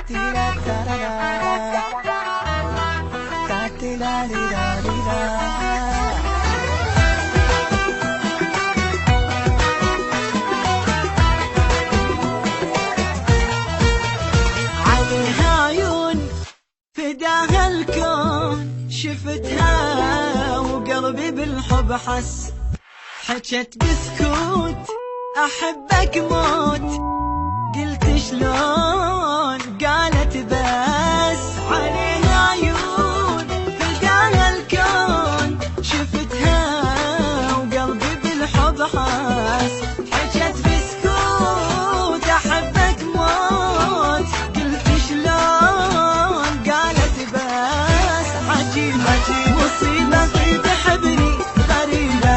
عليها عيون فداها الكون، شفتها وقلبي بالحب حس، حكت بسكوت أحبك موت، قلت شلون قالت بس. عليها عيون فداها الكون، شفتها وقلبي بالحب حس، حكت بسكوت أحبك موت، قلت شلون قالت بس. عجيب عجيب مصيبة تحبني غريبة،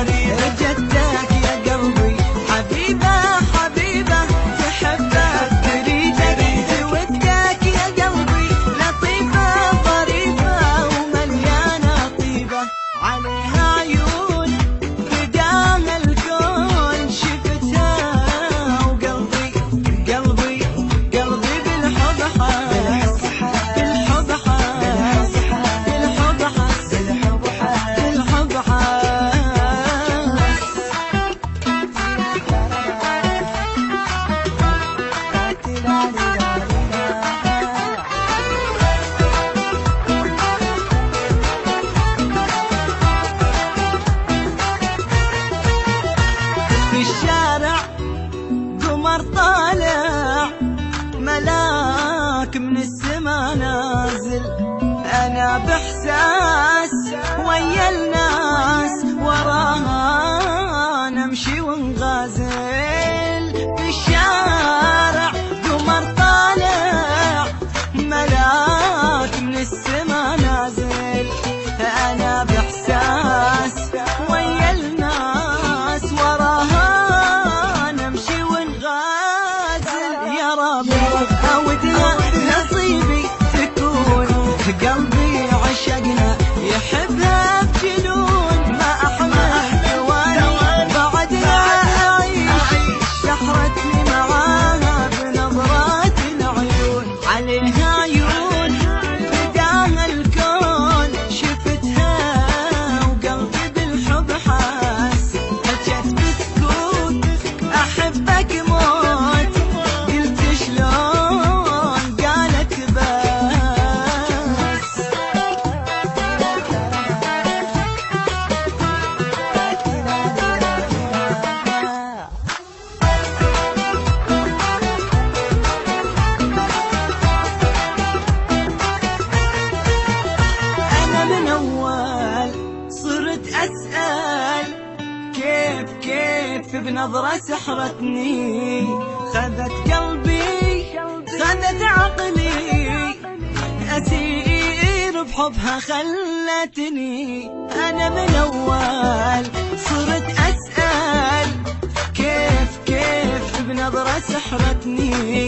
جدك يا قلبي حبيبة حبيبة، تحبك تريدك ودك يا قلبي، لطيفة ظريفة ومليانة طيبة. عليها عيون فداها الكون، شفتها وقلبي قلبي قلبي بالحب حس، بالحب حس، بالحب حس، بالحب حس. في الشارع قمر طالع، ملاك من السما نازل، أنا بإحساس ويا الناس، وراها نمشي ونغازل. في الشارع قمر طالع، ملاك من السما نازل، أنا بإحساس ويا الناس، وراها نمشي ونغازل. يا رب أودنا نصيبي تكون، قلبي عشقنا يحبها بجنون، ما أحمل ثواني بعدها أعيش، سحرتني معاها بنظرات العيون. عليها عيون فداها الكون، شفتها وقلبي بالحب حس، حكت بسكوت أحبك موت، قلت شلون قالت بس. أنا من أول صرت أسأل، كيف بنظرة سحرتني، خذت قلبي خذت عقلي، أسير بحبها خلتني. أنا من أول صرت أسأل، كيف بنظرة سحرتني،